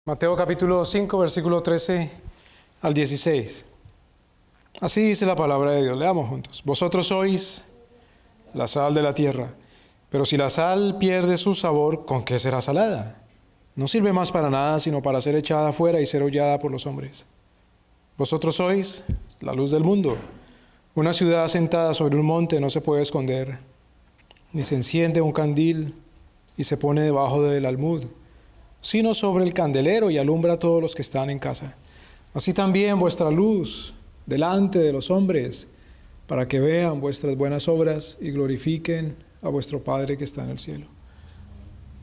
Mateo capítulo 5, versículo 13 al 16. Así dice la palabra de Dios. Leamos juntos. Vosotros sois la sal de la tierra, pero si la sal pierde su sabor, ¿con qué será salada? No sirve más para nada, sino para ser echada afuera y ser hollada por los hombres. Vosotros sois la luz del mundo. Una ciudad asentada sobre un monte no se puede esconder, ni se enciende un candil y se pone debajo del almud, sino sobre el candelero y alumbra a todos los que están en casa. Así también vuestra luz delante de los hombres, para que vean vuestras buenas obras y glorifiquen a vuestro Padre que está en el cielo.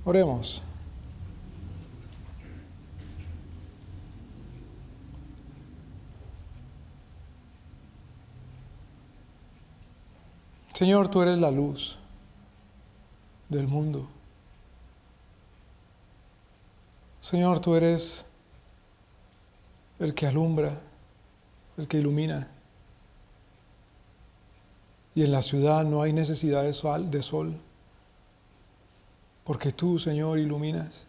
Oremos. Señor, tú eres la luz del mundo. Señor, tú eres el que alumbra, el que ilumina. Y en la ciudad no hay necesidad de sol, porque tú, Señor, iluminas.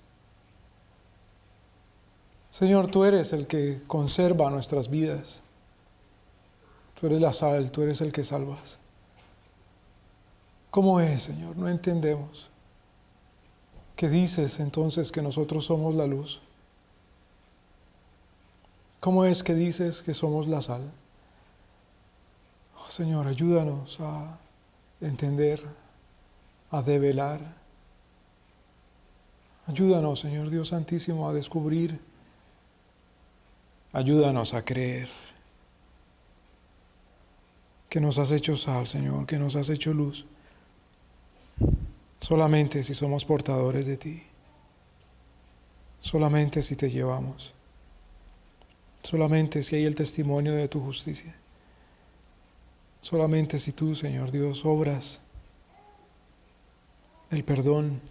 Señor, tú eres el que conserva nuestras vidas. Tú eres la sal, tú eres el que salvas. ¿Cómo es, Señor? No entendemos. ¿Qué dices entonces que nosotros somos la luz? ¿Cómo es que dices que somos la sal? Oh, Señor, ayúdanos a entender, a develar. Ayúdanos, Señor Dios Santísimo, a descubrir. Ayúdanos a creer que nos has hecho sal, Señor, que nos has hecho luz. Solamente si somos portadores de ti. Solamente si te llevamos. Solamente si hay el testimonio de tu justicia. Solamente si tú, Señor Dios, obras el perdón,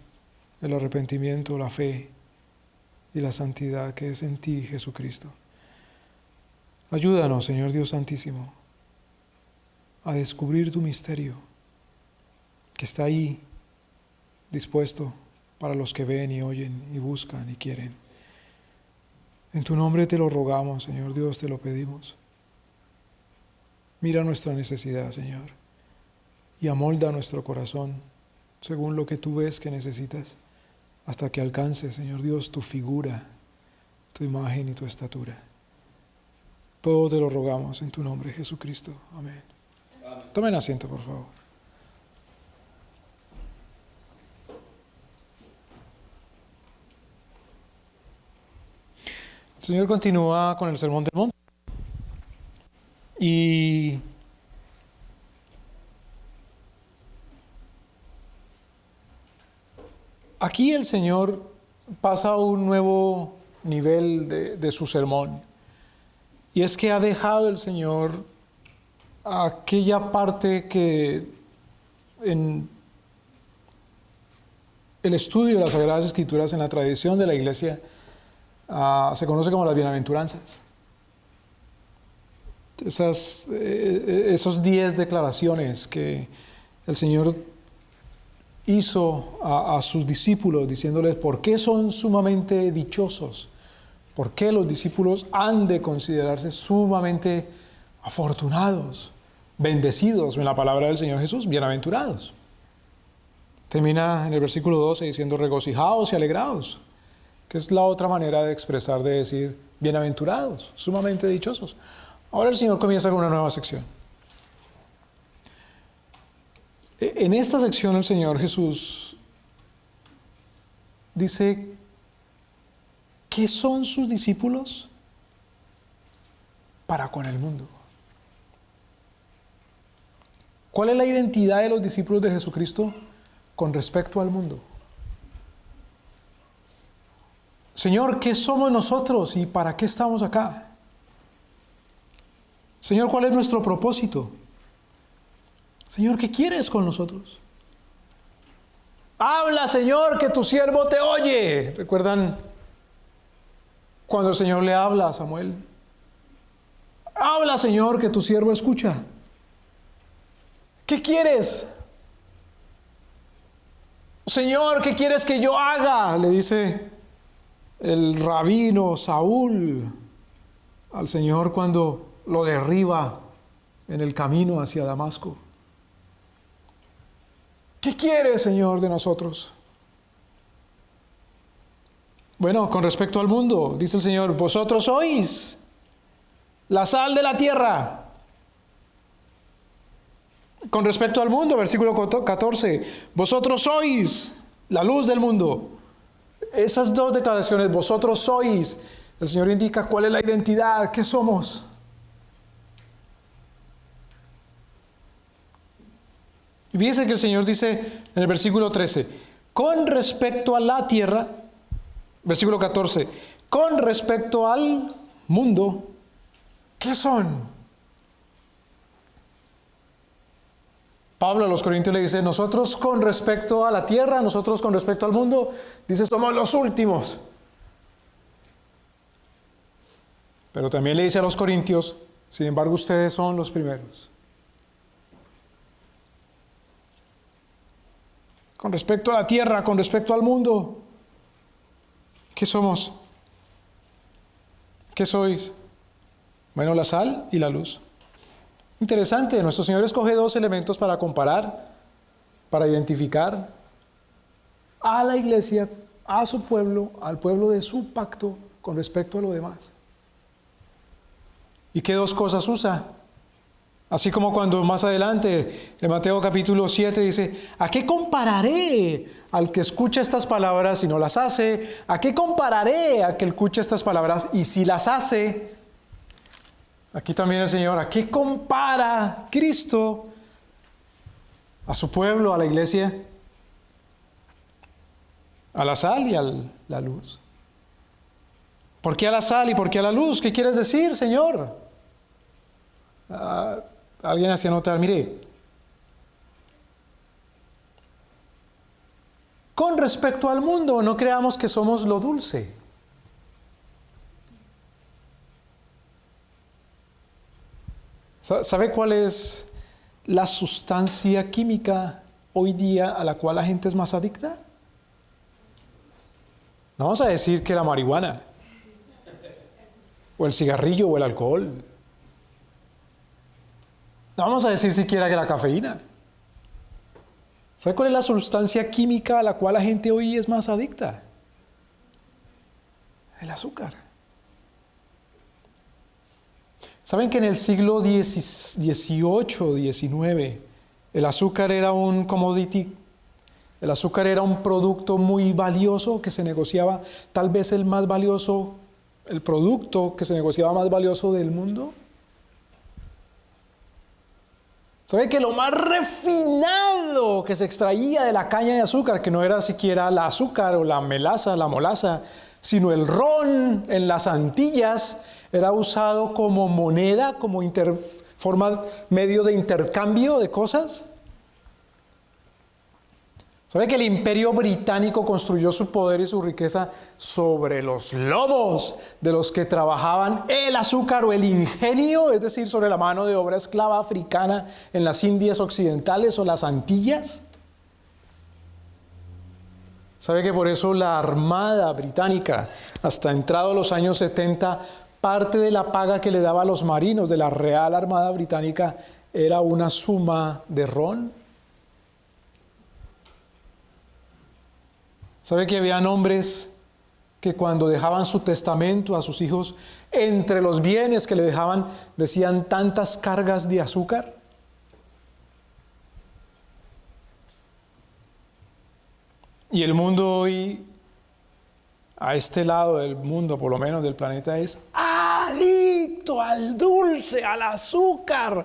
el arrepentimiento, la fe y la santidad que es en ti, Jesucristo. Ayúdanos, Señor Dios Santísimo, a descubrir tu misterio que está ahí, dispuesto para los que ven y oyen y buscan y quieren. En tu nombre te lo rogamos, Señor Dios, te lo pedimos. Mira nuestra necesidad, Señor, y amolda nuestro corazón según lo que tú ves que necesitas, hasta que alcance, Señor Dios, tu figura, tu imagen y tu estatura. Todo te lo rogamos en tu nombre, Jesucristo. Amén. Amén. Tomen asiento, por favor. El Señor continúa con el Sermón del Monte. Y aquí el Señor pasa a un nuevo nivel de su sermón. Y es que ha dejado el Señor aquella parte que en el estudio de las Sagradas Escrituras, en la tradición de la Iglesia, se conoce como las bienaventuranzas. Esos 10 declaraciones que el Señor hizo a sus discípulos, diciéndoles por qué son sumamente dichosos, por qué los discípulos han de considerarse sumamente afortunados, bendecidos, en la palabra del Señor Jesús, bienaventurados. Termina en el versículo 12 diciendo regocijaos y alegraos, que es la otra manera de expresar, de decir bienaventurados, sumamente dichosos. Ahora el Señor comienza con una nueva sección. En esta sección el Señor Jesús dice, ¿qué son sus discípulos para con el mundo? ¿Cuál es la identidad de los discípulos de Jesucristo con respecto al mundo? Señor, ¿qué somos nosotros y para qué estamos acá? Señor, ¿cuál es nuestro propósito? Señor, ¿qué quieres con nosotros? Habla, Señor, que tu siervo te oye. ¿Recuerdan cuando el Señor le habla a Samuel? Habla, Señor, que tu siervo escucha. ¿Qué quieres? Señor, ¿qué quieres que yo haga? Le dice el rabino Saúl al Señor cuando lo derriba en el camino hacia Damasco. ¿Qué quiere, Señor, de nosotros? Bueno, con respecto al mundo, dice el Señor, vosotros sois la sal de la tierra. Con respecto al mundo, versículo 14, vosotros sois la luz del mundo. Esas dos declaraciones, vosotros sois, el Señor indica cuál es la identidad, qué somos. Y fíjense que el Señor dice en el versículo 13, con respecto a la tierra, versículo 14, con respecto al mundo, ¿qué son? Pablo a los Corintios le dice, nosotros con respecto a la tierra, nosotros con respecto al mundo, dice, somos los últimos. Pero también le dice a los Corintios, sin embargo, ustedes son los primeros. Con respecto a la tierra, con respecto al mundo, ¿qué somos? ¿Qué sois? Bueno, la sal y la luz. Interesante, nuestro Señor escoge dos elementos para comparar, para identificar a la iglesia, a su pueblo, al pueblo de su pacto con respecto a lo demás. ¿Y qué dos cosas usa? Así como cuando más adelante, en Mateo capítulo 7 dice, ¿a qué compararé al que escucha estas palabras y no las hace? ¿A qué compararé al que escucha estas palabras y si las hace? Aquí también el Señor, ¿a qué compara Cristo a su pueblo, a la iglesia? A la sal y a la luz. ¿Por qué a la sal y por qué a la luz? ¿Qué quieres decir, Señor? Alguien hacía notar, mire, con respecto al mundo, no creamos que somos lo dulce. ¿Sabe cuál es la sustancia química hoy día a la cual la gente es más adicta? No vamos a decir que la marihuana, o el cigarrillo, o el alcohol. No vamos a decir siquiera que la cafeína. ¿Sabe cuál es la sustancia química a la cual la gente hoy es más adicta? El azúcar. ¿Saben que en el siglo XVIII, XIX, el azúcar era un commodity? El azúcar era un producto muy valioso que se negociaba, tal vez el más valioso, el producto que se negociaba más valioso del mundo. ¿Sabe que lo más refinado que se extraía de la caña de azúcar, que no era siquiera la azúcar o la melaza, la molaza, sino el ron en las Antillas, era usado como moneda, como medio de intercambio de cosas? ¿Sabe que el Imperio Británico construyó su poder y su riqueza sobre los lomos de los que trabajaban el azúcar o el ingenio, es decir, sobre la mano de obra esclava africana en las Indias Occidentales o las Antillas? ¿Sabe que por eso la Armada Británica, hasta entrados los años 70, parte de la paga que le daba a los marinos de la Real Armada Británica era una suma de ron? ¿Sabe que habían hombres que cuando dejaban su testamento a sus hijos, entre los bienes que le dejaban, decían tantas cargas de azúcar? Y el mundo hoy, a este lado del mundo, por lo menos del planeta, es adicto al dulce, al azúcar.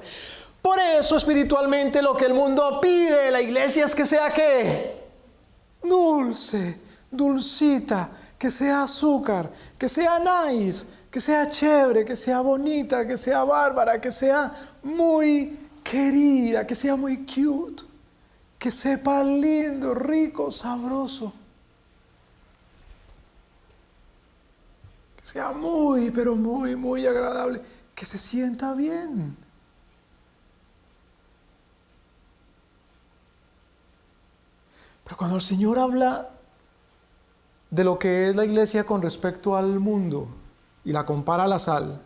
Por eso espiritualmente lo que el mundo pide de la iglesia es que sea ¿qué? Dulce, dulcita, que sea azúcar, que sea nice, que sea chévere, que sea bonita, que sea bárbara, que sea muy querida, que sea muy cute, que sepa lindo, rico, sabroso. Que sea muy, pero muy, muy agradable, que se sienta bien. Pero cuando el Señor habla de lo que es la iglesia con respecto al mundo y la compara a la sal,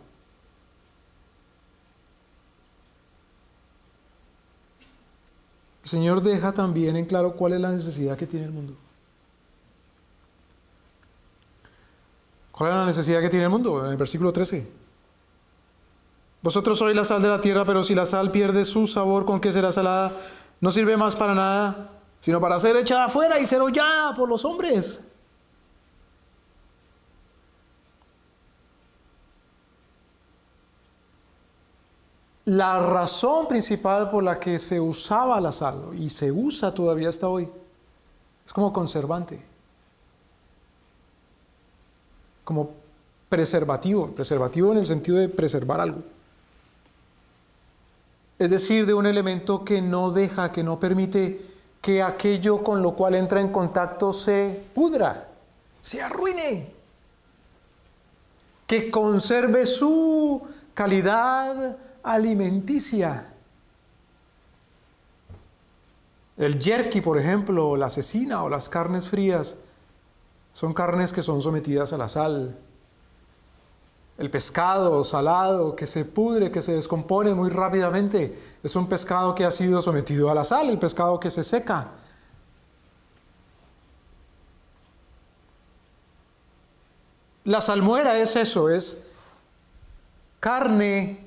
el Señor deja también en claro cuál es la necesidad que tiene el mundo. ¿Cuál es la necesidad que tiene el mundo? En el versículo 13. Vosotros sois la sal de la tierra, pero si la sal pierde su sabor, ¿con qué será salada? No sirve más para nada, sino para ser echada afuera y ser hollada por los hombres. La razón principal por la que se usaba la sal, y se usa todavía hasta hoy, es como conservante, como preservativo en el sentido de preservar algo. Es decir, de un elemento que no deja, que no permite que aquello con lo cual entra en contacto se pudra, se arruine, que conserve su calidad alimenticia. El jerky, por ejemplo, la cecina o las carnes frías, son carnes que son sometidas a la sal. El pescado salado que se pudre, que se descompone muy rápidamente, es un pescado que ha sido sometido a la sal, el pescado que se seca. La salmuera es eso, es carne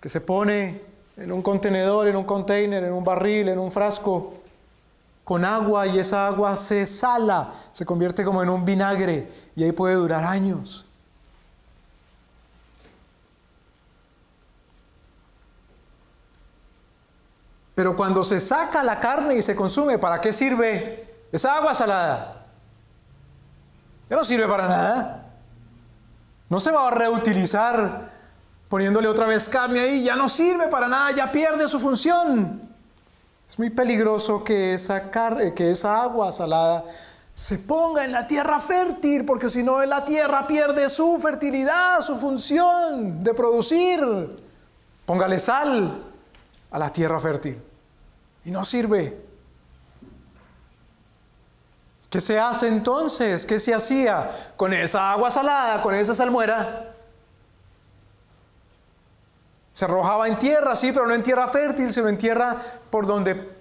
que se pone en un contenedor, en un container, en un barril, en un frasco, con agua, y esa agua se sala, se convierte como en un vinagre, y ahí puede durar años. Pero cuando se saca la carne y se consume, ¿para qué sirve esa agua salada? Ya no sirve para nada. No se va a reutilizar poniéndole otra vez carne ahí, ya no sirve para nada, ya pierde su función. Es muy peligroso que esa agua salada se ponga en la tierra fértil, porque si no, la tierra pierde su fertilidad, su función de producir. Póngale sal a la tierra fértil y no sirve. ¿Qué se hace entonces? ¿Qué se hacía con esa agua salada, con esa salmuera? Se arrojaba en tierra, sí, pero no en tierra fértil, sino en tierra por donde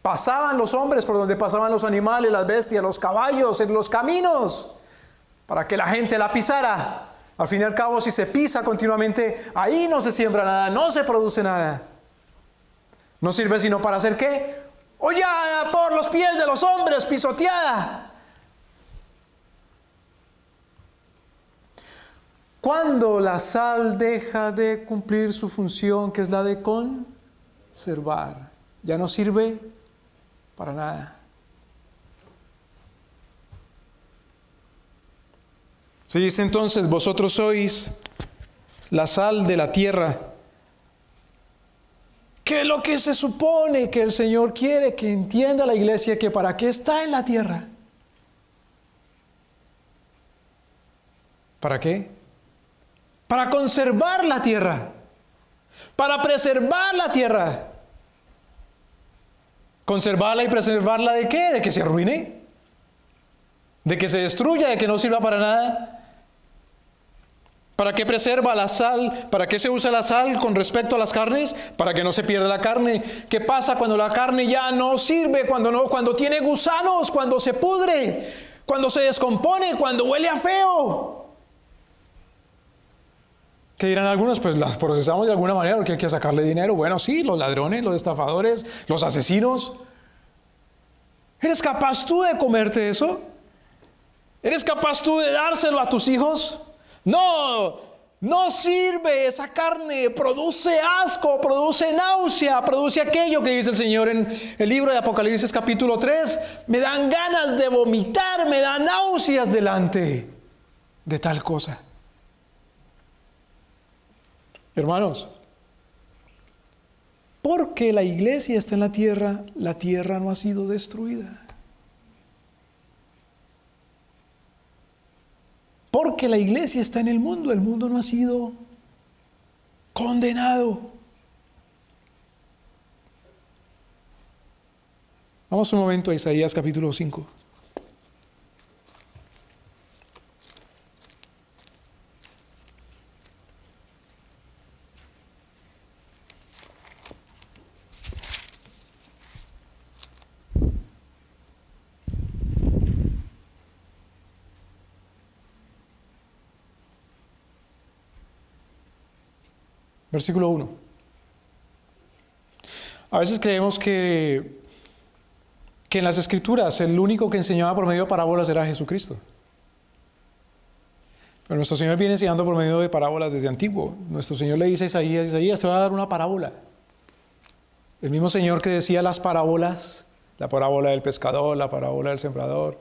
pasaban los hombres, por donde pasaban los animales, las bestias, los caballos, en los caminos, para que la gente la pisara. Al fin y al cabo, si se pisa continuamente, ahí no se siembra nada, no se produce nada. No sirve sino para hacer ¿qué? Hollada por los pies de los hombres, pisoteada. Cuando la sal deja de cumplir su función, que es la de conservar, ya no sirve para nada. Se dice entonces, vosotros sois la sal de la tierra. ¿Qué es lo que se supone que el Señor quiere que entienda la iglesia? Que para qué está en la tierra. ¿Para qué? Para conservar la tierra, para preservar la tierra. ¿Conservarla y preservarla de qué? ¿De que se arruine? ¿De que se destruya? ¿De que no sirva para nada? ¿Para qué preserva la sal? ¿Para qué se usa la sal con respecto a las carnes? Para que no se pierda la carne. ¿Qué pasa cuando la carne ya no sirve? Cuando tiene gusanos, cuando se pudre, cuando se descompone, cuando huele a feo. ¿Qué dirán algunos? Pues las procesamos de alguna manera porque hay que sacarle dinero. Bueno, sí, los ladrones, los estafadores, los asesinos. ¿Eres capaz tú de comerte eso? ¿Eres capaz tú de dárselo a tus hijos? No, no sirve esa carne, produce asco, produce náusea, produce aquello que dice el Señor en el libro de Apocalipsis capítulo 3. Me dan ganas de vomitar, me dan náuseas delante de tal cosa. Hermanos, porque la iglesia está en la tierra no ha sido destruida. Porque la iglesia está en el mundo no ha sido condenado. Vamos un momento a Isaías capítulo 5. Versículo 1. A veces creemos que en las Escrituras el único que enseñaba por medio de parábolas era Jesucristo. Pero nuestro Señor viene enseñando por medio de parábolas desde antiguo. Nuestro Señor le dice a Isaías, Isaías, te voy a dar una parábola. El mismo Señor que decía las parábolas, la parábola del pescador, la parábola del sembrador,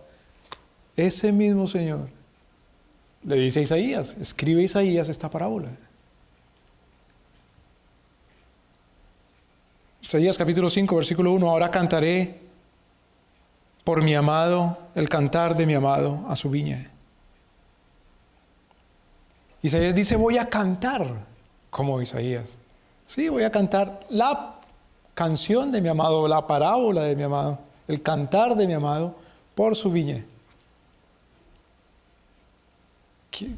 ese mismo Señor le dice a Isaías, escribe Isaías esta parábola. Isaías capítulo 5, versículo 1, ahora cantaré por mi amado, el cantar de mi amado a su viña. Isaías dice, voy a cantar como Isaías. Sí, voy a cantar la canción de mi amado, la parábola de mi amado, el cantar de mi amado por su viña.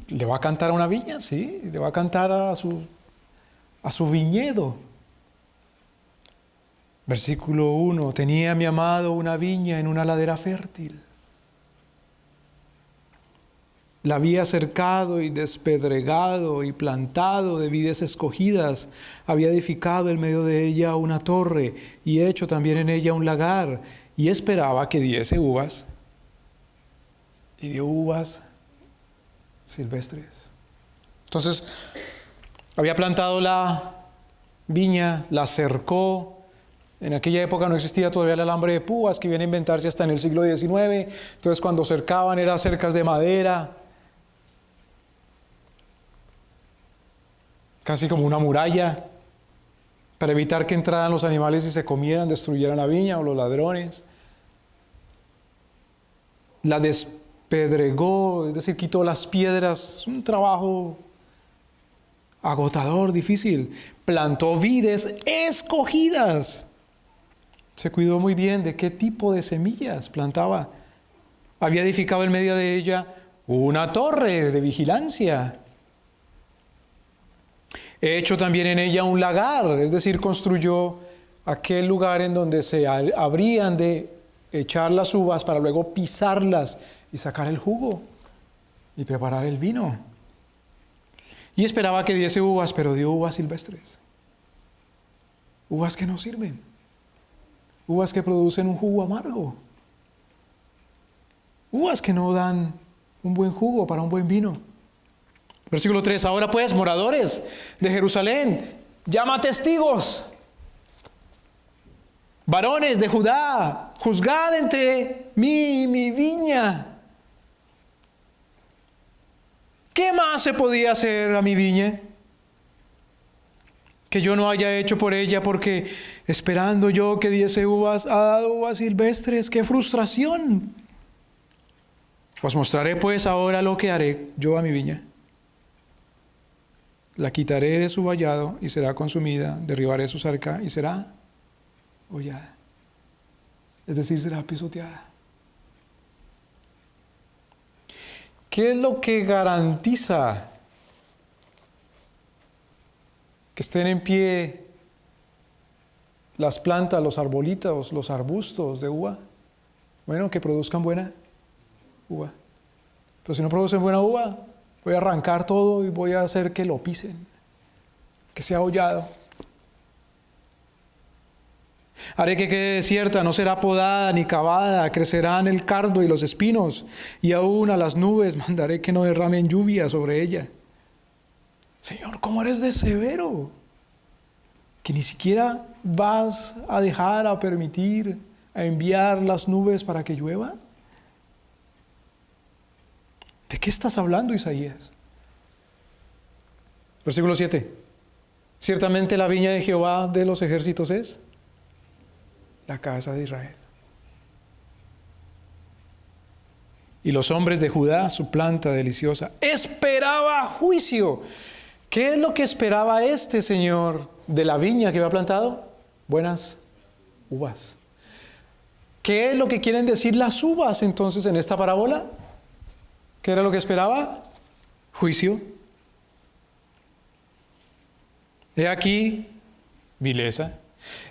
¿Le va a cantar a una viña? Sí, le va a cantar a su viñedo. Versículo 1, tenía mi amado una viña en una ladera fértil. La había cercado y despedregado y plantado de vides escogidas. Había edificado en medio de ella una torre y hecho también en ella un lagar. Y esperaba que diese uvas. Y dio uvas silvestres. Entonces, había plantado la viña, la cercó. En aquella época no existía todavía el alambre de púas que viene a inventarse hasta en el siglo XIX. Entonces, cuando cercaban eran cercas de madera, casi como una muralla, para evitar que entraran los animales y se comieran, destruyeran la viña o los ladrones. La despedregó, es decir, quitó las piedras, un trabajo agotador, difícil. Plantó vides escogidas. Se cuidó muy bien de qué tipo de semillas plantaba. Había edificado en medio de ella una torre de vigilancia. He hecho también en ella un lagar, es decir, construyó aquel lugar en donde se habrían de echar las uvas para luego pisarlas y sacar el jugo y preparar el vino. Y esperaba que diese uvas, pero dio uvas silvestres. Uvas que no sirven. Uvas que producen un jugo amargo. Uvas que no dan un buen jugo para un buen vino. Versículo 3, ahora pues, moradores de Jerusalén, llama testigos. Varones de Judá, juzgad entre mí y mi viña. ¿Qué más se podía hacer a mi viña que yo no haya hecho por ella? Porque esperando yo que diese uvas, ha dado uvas silvestres. ¡Qué frustración! Os mostraré pues ahora lo que haré yo a mi viña. La quitaré de su vallado y será consumida, derribaré su cerca y será hollada. Es decir, será pisoteada. ¿Qué es lo que garantiza que estén en pie las plantas, los arbolitos, los arbustos de uva? Bueno, que produzcan buena uva. Pero si no producen buena uva, voy a arrancar todo y voy a hacer que lo pisen, que sea hollado. Haré que quede desierta, no será podada ni cavada, crecerán el cardo y los espinos, y aún a las nubes mandaré que no derramen lluvia sobre ella. Señor, ¿cómo eres de severo? Que ni siquiera vas a dejar, a permitir, a enviar las nubes para que llueva. ¿De qué estás hablando, Isaías? Versículo 7. Ciertamente la viña de Jehová de los ejércitos es la casa de Israel. Y los hombres de Judá, su planta deliciosa, esperaba juicio. ¿Qué es lo que esperaba este señor de la viña que había plantado? Buenas uvas. ¿Qué es lo que quieren decir las uvas entonces en esta parábola? ¿Qué era lo que esperaba? Juicio. He aquí, vileza.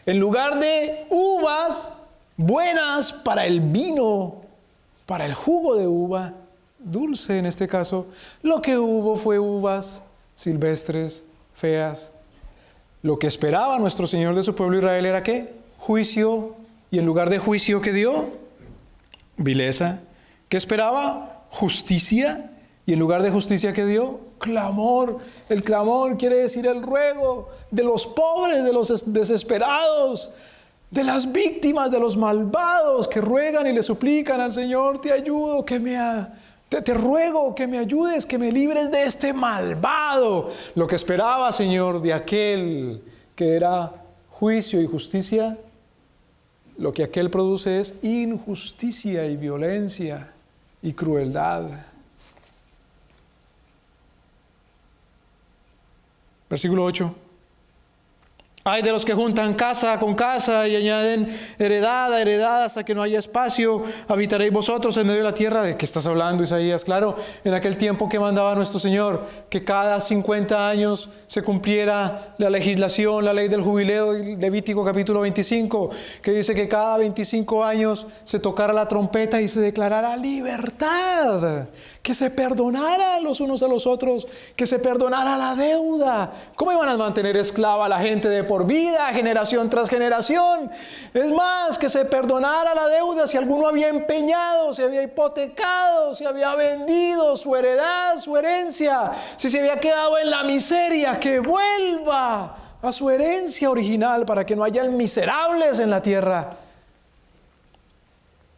En lugar de uvas buenas para el vino, para el jugo de uva, dulce en este caso, lo que hubo fue uvas silvestres, feas, Lo que esperaba nuestro Señor de su pueblo Israel era ¿qué? Juicio. Y en lugar de juicio, ¿qué dio? Vileza. ¿Qué esperaba? Justicia. Y en lugar de justicia, ¿qué dio? Clamor. El clamor quiere decir el ruego de los pobres, de los desesperados, de las víctimas, de los malvados que ruegan y le suplican al Señor: te ayudo, te ruego que me ayudes, que me libres de este malvado. Lo que esperaba, Señor, de aquel que era juicio y justicia, lo que aquel produce es injusticia y violencia y crueldad. Versículo 8. Ay de los que juntan casa con casa y añaden heredad a heredad hasta que no haya espacio. Habitaréis vosotros en medio de la tierra. ¿De qué estás hablando, Isaías? Claro, en aquel tiempo que mandaba nuestro Señor, que cada 50 años se cumpliera la legislación, la ley del jubileo, Levítico capítulo 25, que dice que cada 25 años se tocara la trompeta y se declarara libertad, que se perdonara los unos a los otros, que se perdonara la deuda. ¿Cómo iban a mantener esclava a la gente de por vida, generación tras generación? Es más, que se perdonara la deuda si alguno había empeñado, si había hipotecado, si había vendido su heredad, su herencia, si se había quedado en la miseria, que vuelva a su herencia original para que no haya miserables en la tierra.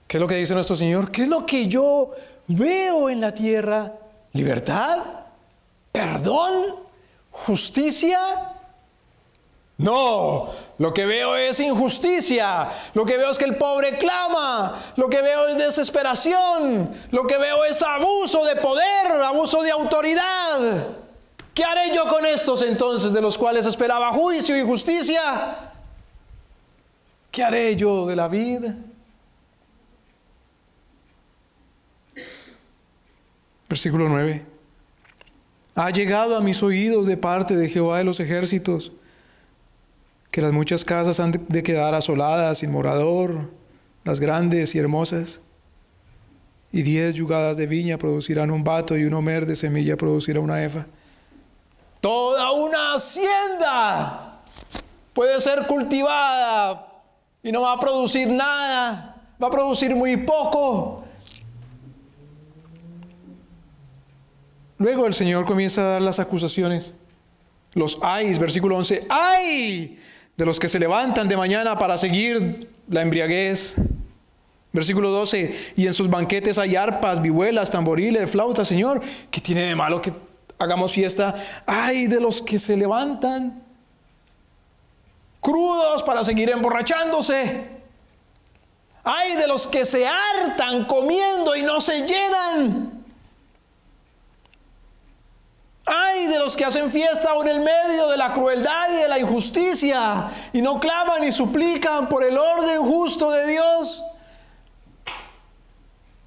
¿Qué es lo que dice nuestro Señor? ¿Qué es lo que yo veo en la tierra? ¿Libertad? ¿Perdón? ¿Justicia? No, lo que veo es injusticia. Lo que veo es que el pobre clama. Lo que veo es desesperación. Lo que veo es abuso de poder, abuso de autoridad. ¿Qué haré yo con estos entonces, de los cuales esperaba juicio y justicia? ¿Qué haré yo de la vida? Versículo 9. Ha llegado a mis oídos de parte de Jehová de los ejércitos que las muchas casas han de quedar asoladas, sin morador, las grandes y hermosas. Y 10 yugadas de viña producirán un bato, y un homer de semilla producirá una efa. Toda una hacienda puede ser cultivada y no va a producir nada, va a producir muy poco. Luego el Señor comienza a dar las acusaciones. Los ayes, versículo 11. ¡Ay de los que se levantan de mañana para seguir la embriaguez! Versículo 12. Y en sus banquetes hay arpas, vihuelas, tamboriles, flautas. Señor, ¿qué tiene de malo que hagamos fiesta? ¡Ay de los que se levantan crudos para seguir emborrachándose! ¡Ay de los que se hartan comiendo y no se llenan! ¡Ay de los que hacen fiesta aún en medio de la crueldad y de la injusticia, y no claman y suplican por el orden justo de Dios!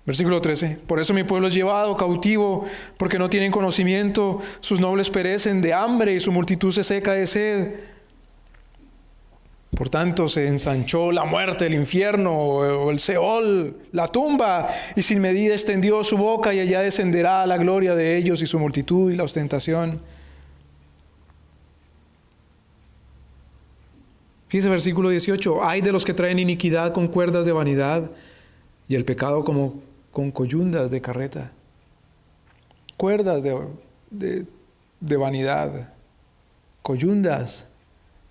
Versículo 13. Por eso mi pueblo es llevado cautivo, porque no tienen conocimiento. Sus nobles perecen de hambre y su multitud se seca de sed. Por tanto se ensanchó la muerte, el infierno, o el Seol, la tumba, y sin medida extendió su boca, y allá descenderá la gloria de ellos y su multitud y la ostentación. Fíjese versículo 18. Ay de los que traen iniquidad con cuerdas de vanidad, y el pecado como con coyundas de carreta. Cuerdas de vanidad, coyundas.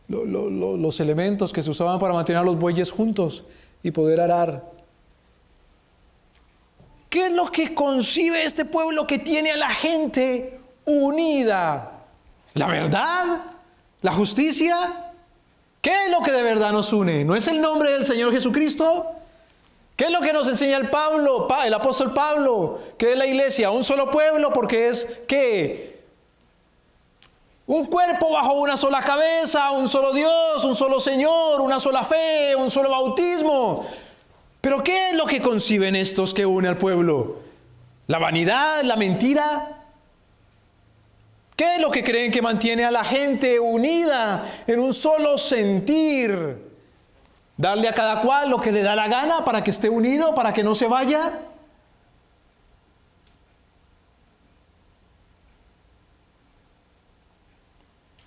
Los elementos que se usaban para mantener a los bueyes juntos y poder arar. ¿Qué es lo que concibe este pueblo que tiene a la gente unida? ¿La verdad? ¿La justicia? ¿Qué es lo que de verdad nos une? ¿No es el nombre del Señor Jesucristo? ¿Qué es lo que nos enseña el apóstol Pablo? Que es la iglesia, un solo pueblo, porque es ¿qué? Un cuerpo bajo una sola cabeza, un solo Dios, un solo Señor, una sola fe, un solo bautismo. ¿Pero qué es lo que conciben estos que une al pueblo? ¿La vanidad, la mentira? ¿Qué es lo que creen que mantiene a la gente unida en un solo sentir? ¿Darle a cada cual lo que le da la gana para que esté unido, para que no se vaya?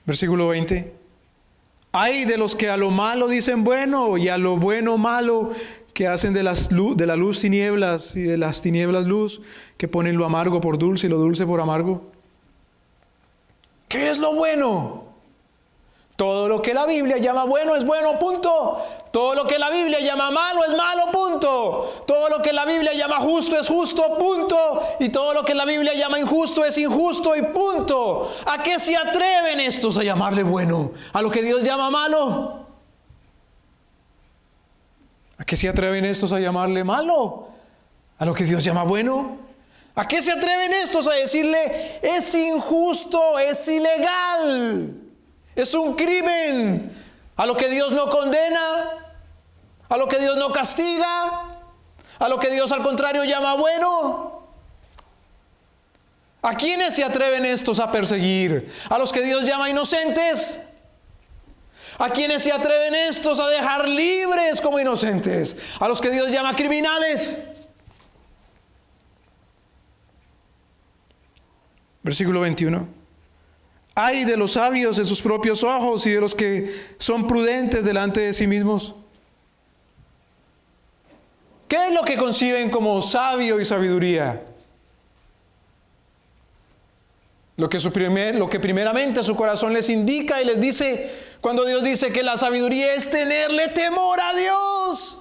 Versículo 20. Hay de los que a lo malo dicen bueno y a lo bueno malo, que hacen de la luz tinieblas y de las tinieblas luz, que ponen lo amargo por dulce y lo dulce por amargo. ¿Qué es lo bueno? Todo lo que la Biblia llama bueno es bueno, punto. Todo lo que la Biblia llama malo es malo, punto. Todo lo que la Biblia llama justo es justo, punto. Y todo lo que la Biblia llama injusto es injusto y punto. ¿A qué se atreven estos a llamarle bueno? ¿A lo que Dios llama malo? ¿A qué se atreven estos a llamarle malo? ¿A lo que Dios llama bueno? ¿A qué se atreven estos a decirle es injusto, es ilegal, es un crimen? ¿A lo que Dios no condena? ¿A lo que Dios no castiga? ¿A lo que Dios al contrario llama bueno? ¿A quiénes se atreven estos a perseguir? ¿A los que Dios llama inocentes? ¿A quiénes se atreven estos a dejar libres como inocentes? ¿A los que Dios llama criminales? Versículo 21. Ay de los sabios en sus propios ojos y de los que son prudentes delante de sí mismos. ¿Qué es lo que conciben como sabio y sabiduría? Lo que primeramente su corazón les indica y les dice, cuando Dios dice que la sabiduría es tenerle temor a Dios,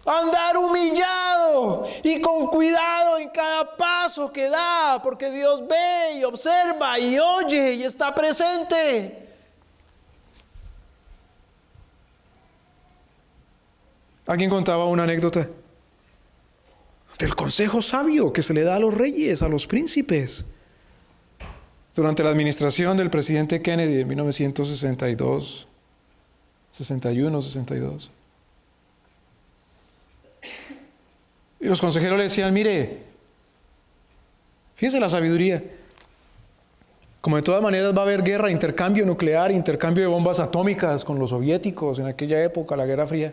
andar humillado y con cuidado en cada paso que da, porque Dios ve y observa y oye y está presente. Alguien contaba una anécdota del consejo sabio que se le da a los reyes, a los príncipes, durante la administración del presidente Kennedy en 1962, 61, 62. Y los consejeros le decían, mire, fíjese la sabiduría. Como de todas maneras va a haber guerra, intercambio nuclear, intercambio de bombas atómicas con los soviéticos en aquella época, la Guerra Fría.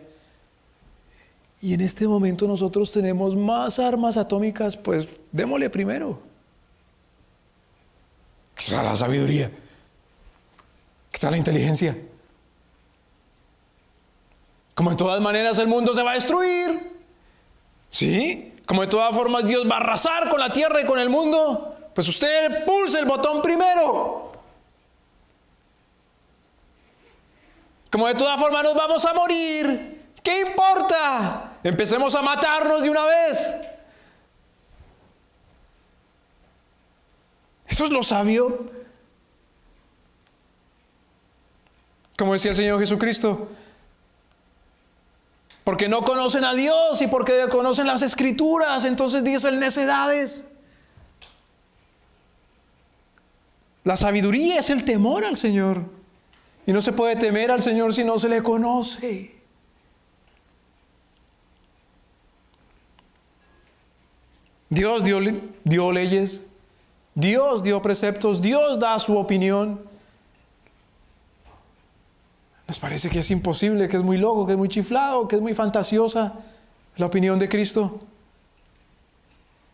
Y en este momento nosotros tenemos más armas atómicas, pues démosle primero. ¿Qué tal la sabiduría? ¿Qué tal la inteligencia? Como de todas maneras el mundo se va a destruir, ¿sí? Como de todas formas Dios va a arrasar con la tierra y con el mundo, pues usted pulse el botón primero. Como de todas formas nos vamos a morir, ¿qué importa? Empecemos a matarnos de una vez. Eso es lo sabio. Como decía el Señor Jesucristo, porque no conocen a Dios y porque conocen las Escrituras, entonces dicen necedades. La sabiduría es el temor al Señor. Y no se puede temer al Señor si no se le conoce. Dios dio leyes. Dios dio preceptos, Dios da su opinión. Nos parece que es imposible, que es muy loco, que es muy chiflado, que es muy fantasiosa la opinión de Cristo.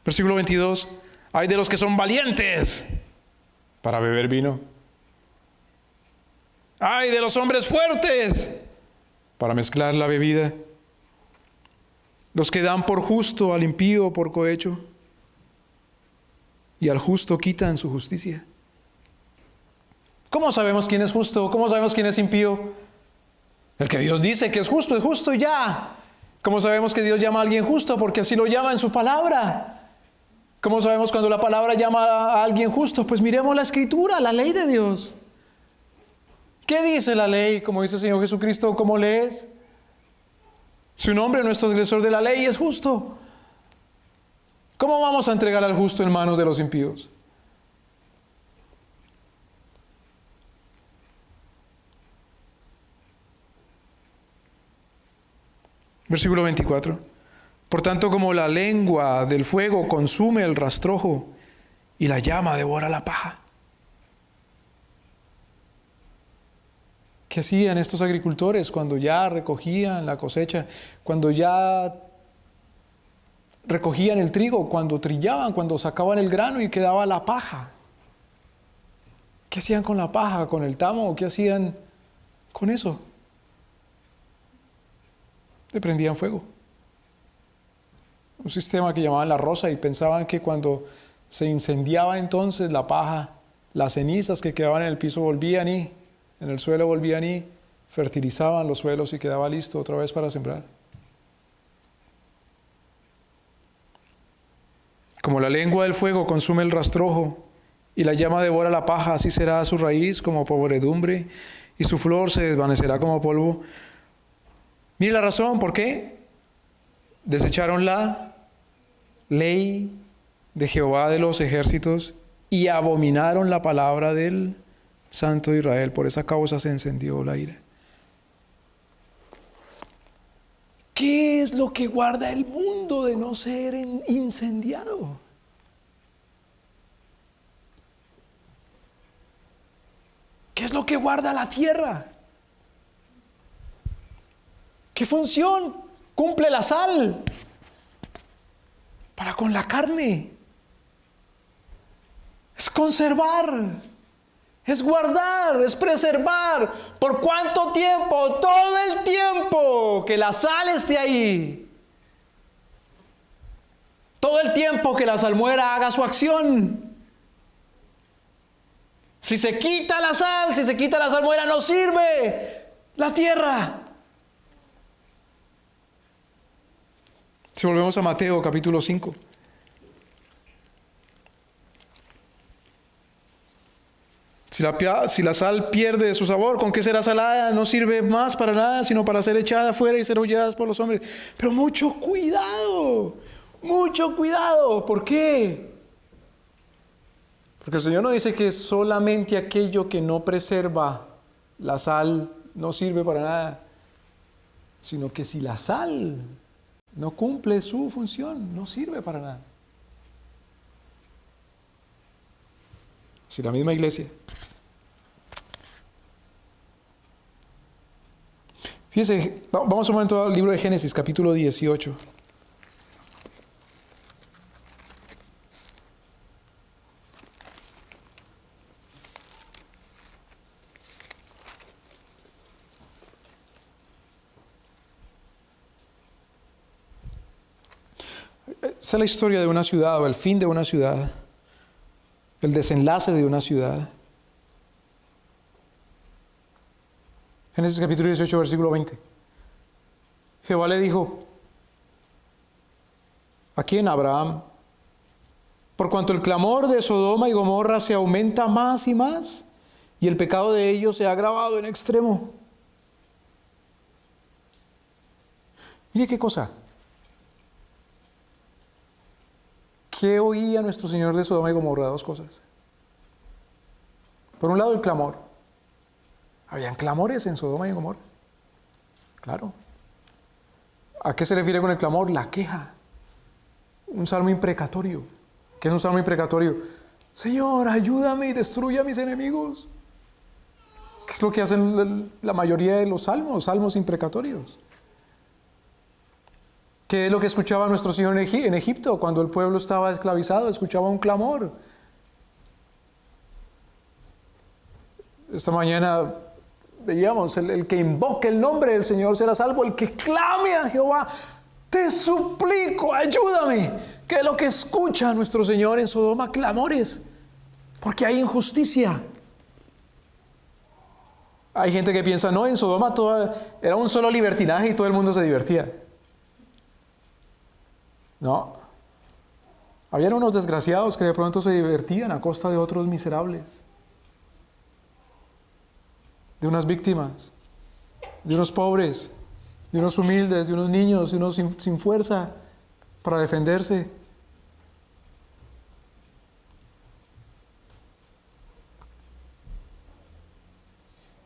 Versículo 22. Hay de los que son valientes para beber vino. Hay de los hombres fuertes para mezclar la bebida. Los que dan por justo al impío por cohecho. Y al justo quitan su justicia. ¿Cómo sabemos quién es justo? ¿Cómo sabemos quién es impío? El que Dios dice que es justo y ya. ¿Cómo sabemos que Dios llama a alguien justo? Porque así lo llama en su palabra. ¿Cómo sabemos cuando la palabra llama a alguien justo? Pues miremos la Escritura, la ley de Dios. ¿Qué dice la ley? Como dice el Señor Jesucristo, ¿cómo lees? Si un hombre no es transgresor de la ley, es justo. ¿Cómo vamos a entregar al justo en manos de los impíos? Versículo 24. Por tanto, como la lengua del fuego consume el rastrojo y la llama devora la paja. ¿Qué hacían estos agricultores cuando ya recogían la cosecha? Cuando ya recogían el trigo, cuando trillaban, cuando sacaban el grano y quedaba la paja. ¿Qué hacían con la paja, con el tamo? ¿Qué hacían con eso le prendían fuego. Un sistema que llamaban la rosa, y pensaban que cuando se incendiaba entonces la paja, las cenizas que quedaban en el piso volvían y en el suelo volvían y fertilizaban los suelos y quedaba listo otra vez para sembrar. Como la lengua del fuego consume el rastrojo y la llama devora la paja, así será su raíz como podredumbre y su flor se desvanecerá como polvo. Mire la razón, ¿por qué? Desecharon la ley de Jehová de los ejércitos y abominaron la palabra del Santo de Israel. Por esa causa se encendió la ira. ¿Qué es lo que guarda el mundo de no ser incendiado? ¿Qué es lo que guarda la tierra? ¿Qué función cumple la sal para con la carne? Es conservar, es guardar, es preservar. ¿Por cuánto tiempo? Todo el tiempo que la sal esté ahí. Todo el tiempo que la salmuera haga su acción. Si se quita la sal, si se quita la salmuera, no sirve la tierra. Si volvemos a Mateo capítulo 5. Si la sal pierde su sabor, ¿con qué será salada? No sirve más para nada, sino para ser echada afuera y ser holladas por los hombres. Pero mucho cuidado, mucho cuidado. ¿Por qué? Porque el Señor no dice que solamente aquello que no preserva la sal no sirve para nada, sino que si la sal no cumple su función, no sirve para nada. Si la misma iglesia. Fíjense, vamos un momento al libro de Génesis, capítulo 18. Esa es la historia de una ciudad, o el fin de una ciudad, el desenlace de una ciudad. Génesis capítulo 18, versículo 20. Jehová le dijo, ¿a quién? Abraham. Por cuanto el clamor de Sodoma y Gomorra se aumenta más y más, y el pecado de ellos se ha agravado en extremo. Mire qué cosa. ¿Qué oía nuestro Señor de Sodoma y Gomorra? Dos cosas. Por un lado, el clamor. Habían clamores en Sodoma y Gomorra. Claro. ¿A qué se refiere con el clamor? La queja. Un salmo imprecatorio. ¿Qué es un salmo imprecatorio? Señor, ayúdame y destruye a mis enemigos. ¿Qué es lo que hacen la mayoría de los salmos? Salmos imprecatorios. ¿Qué es lo que escuchaba nuestro Señor en Egipto? Cuando el pueblo estaba esclavizado, escuchaba un clamor. Esta mañana veíamos, el que invoque el nombre del Señor será salvo, el que clame a Jehová, te suplico, ayúdame. ¿Qué es lo que escucha nuestro Señor en Sodoma? Clamores, porque hay injusticia. Hay gente que piensa, no, en Sodoma era un solo libertinaje y todo el mundo se divertía. No. Habían unos desgraciados que de pronto se divertían a costa de otros miserables. De unas víctimas, de unos pobres, de unos humildes, de unos niños, de unos sin fuerza para defenderse.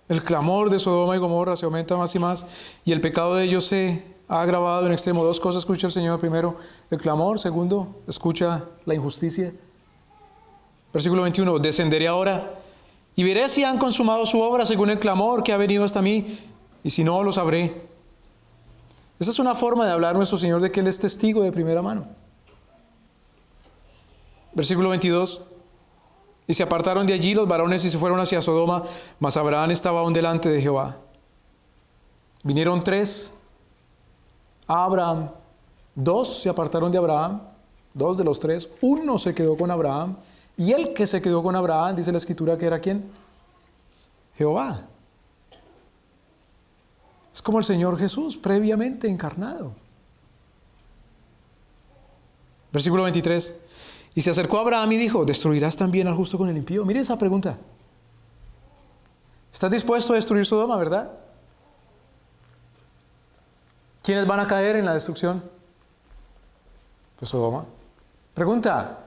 El clamor de Sodoma y Gomorra se aumenta más y más, y el pecado de ellos se ha agravado en extremo. Dos cosas escucha el Señor. Primero, el clamor. Segundo, escucha la injusticia. Versículo 21, descenderé ahora y veré si han consumado su obra según el clamor que ha venido hasta mí, y si no, lo sabré. Esa es una forma de hablar nuestro Señor de que Él es testigo de primera mano. Versículo 22, y se apartaron de allí los varones y se fueron hacia Sodoma, mas Abraham estaba aún delante de Jehová. Vinieron 3 a Abraham. 2 se apartaron de Abraham. 2 de los 3. 1 se quedó con Abraham. Y el que se quedó con Abraham, dice la Escritura, que era ¿quién? Jehová. Es como el Señor Jesús, previamente encarnado. Versículo 23. Y se acercó a Abraham y dijo, ¿destruirás también al justo con el impío? Mire esa pregunta. ¿Estás dispuesto a destruir Sodoma, verdad? ¿Quiénes van a caer en la destrucción? Pues Sodoma. Pregunta,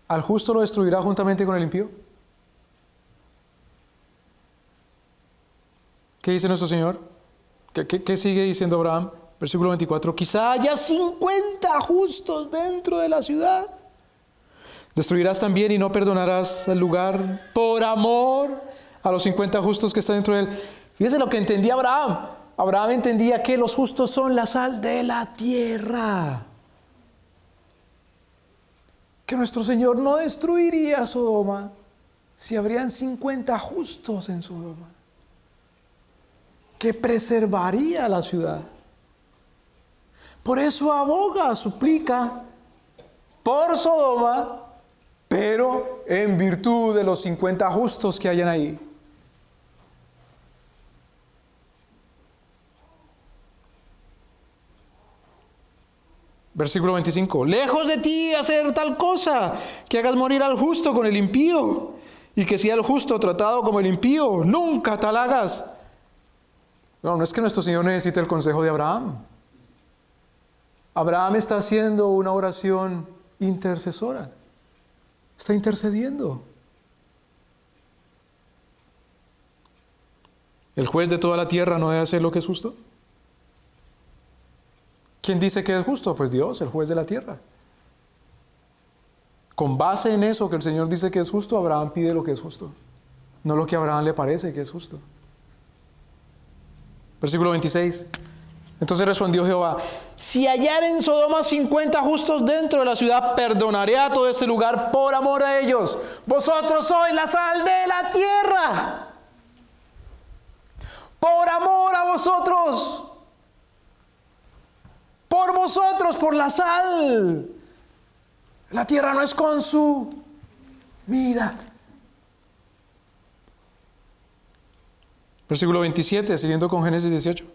¿al justo lo destruirá juntamente con el impío? ¿Qué dice nuestro Señor? ¿Qué sigue diciendo Abraham? Versículo 24. Quizá haya 50 justos dentro de la ciudad. Destruirás también y no perdonarás el lugar por amor a los 50 justos que están dentro de él. Fíjese lo que entendía Abraham. Abraham entendía que los justos son la sal de la tierra. Que nuestro Señor no destruiría Sodoma si habrían 50 justos en Sodoma. Que preservaría la ciudad. Por eso aboga, suplica por Sodoma, pero en virtud de los 50 justos que hayan ahí. Versículo 25. Lejos de ti hacer tal cosa, que hagas morir al justo con el impío, y que sea el justo tratado como el impío, nunca tal hagas. No es que nuestro Señor necesite el consejo de Abraham. Abraham está haciendo una oración intercesora. Está intercediendo. ¿El juez de toda la tierra no debe hacer lo que es justo? ¿Quién dice que es justo? Pues Dios, el juez de la tierra. Con base en eso que el Señor dice que es justo, Abraham pide lo que es justo, no lo que a Abraham le parece que es justo. Versículo 26. Entonces respondió Jehová, si hallaren en Sodoma 50 justos dentro de la ciudad, perdonaré a todo este lugar por amor a ellos. Vosotros sois la sal de la tierra. Por amor a vosotros. Por vosotros, por la sal. La tierra no es consumida. Versículo 27, siguiendo con Génesis 18.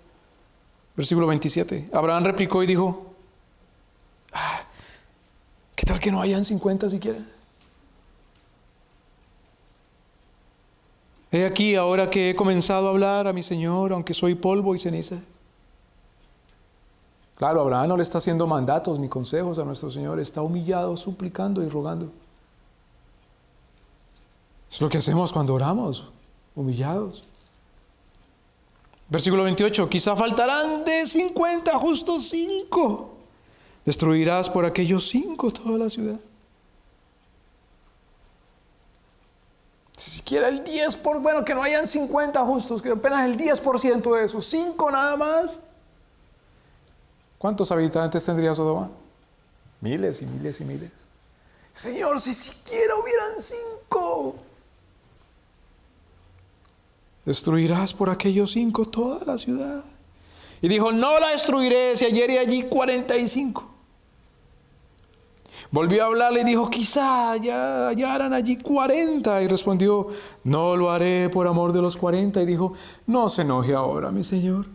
Versículo 27. Abraham replicó y dijo, ¿qué tal que no hayan 50 siquiera? He aquí, ahora que he comenzado a hablar a mi Señor, aunque soy polvo y ceniza. Claro, Abraham no le está haciendo mandatos ni consejos a nuestro Señor, está humillado, suplicando y rogando. Es lo que hacemos cuando oramos, humillados. Versículo 28, quizá faltarán de 50 justos 5. Destruirás por aquellos 5 toda la ciudad. Si siquiera el 10%, bueno, que no hayan 50 justos, que apenas el 10% de esos, 5 nada más. ¿Cuántos habitantes tendría Sodoma? Miles y miles y miles. Señor, si siquiera hubieran 5. Destruirás por aquellos 5 toda la ciudad. Y dijo, no la destruiré si hallare allí 45. Volvió a hablarle y dijo, quizá ya hallarán allí 40. Y respondió, no lo haré por amor de los 40. Y dijo, no se enoje ahora, mi Señor.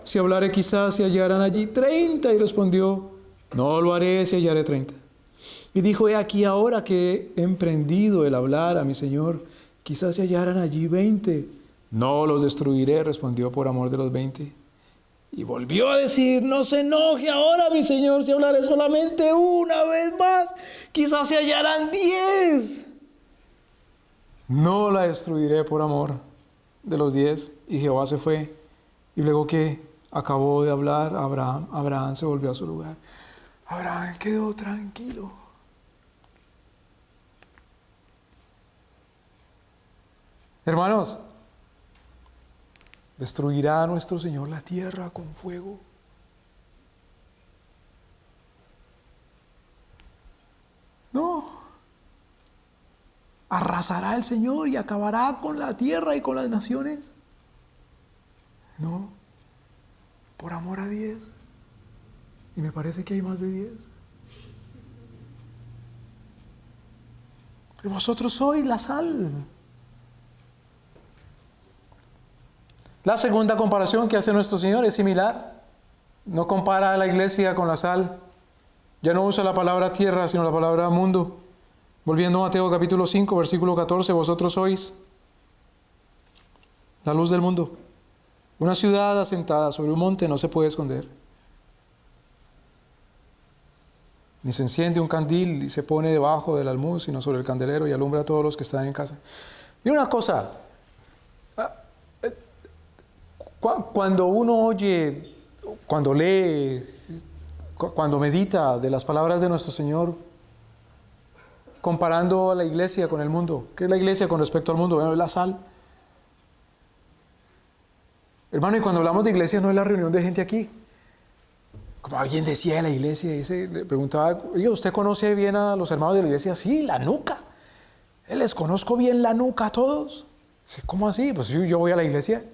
Si hablaré quizás si hallarán allí 30. Y respondió, no lo haré si hallaré 30. Y dijo, he aquí ahora que he emprendido el hablar a mi Señor, quizás se hallaran allí 20. No los destruiré, respondió por amor de los 20. Y volvió a decir, no se enoje ahora, mi Señor, si hablaré solamente una vez más. Quizás se hallarán 10. No la destruiré por amor de los 10. Y Jehová se fue. Y luego que acabó de hablar Abraham se volvió a su lugar. Abraham quedó tranquilo. Hermanos, ¿destruirá nuestro Señor la tierra con fuego? No. ¿Arrasará el Señor y acabará con la tierra y con las naciones? No, por amor a 10. Y me parece que hay más de 10. Pero vosotros sois la sal. La segunda comparación que hace nuestro Señor es similar. No compara a la iglesia con la sal. Ya no usa la palabra tierra, sino la palabra mundo. Volviendo a Mateo capítulo 5, versículo 14, vosotros sois la luz del mundo. Una ciudad asentada sobre un monte no se puede esconder. Ni se enciende un candil y se pone debajo del almud, sino sobre el candelero y alumbra a todos los que están en casa. Y una cosa, cuando uno oye, cuando lee, cuando medita de las palabras de nuestro Señor, comparando a la iglesia con el mundo, ¿qué es la iglesia con respecto al mundo? Bueno, es la sal. Hermano, y cuando hablamos de iglesia no es la reunión de gente aquí. Como alguien decía de la iglesia, le preguntaba, oye, ¿usted conoce bien a los hermanos de la iglesia? Sí, la nuca. Les conozco bien la nuca a todos. ¿Cómo así? Pues yo voy a la iglesia.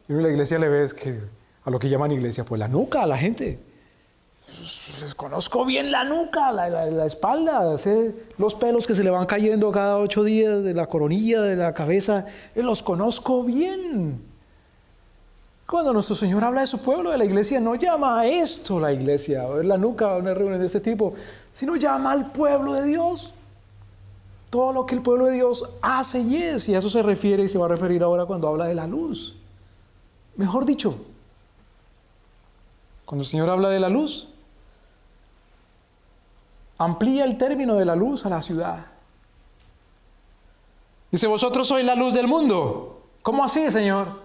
Y uno en la iglesia le ves que a lo que llaman iglesia, pues la nuca a la gente. Les conozco bien la nuca, la espalda, sé los pelos que se le van cayendo cada 8 días de la coronilla, de la cabeza. Los conozco bien. Cuando nuestro Señor habla de su pueblo, de la iglesia, no llama a esto la iglesia, o es la nuca, o una reunión de este tipo, sino llama al pueblo de Dios. Todo lo que el pueblo de Dios hace y es, y a eso se refiere y se va a referir ahora cuando habla de la luz. Mejor dicho, cuando el Señor habla de la luz, amplía el término de la luz a la ciudad. Dice, vosotros sois la luz del mundo. ¿Cómo así, Señor?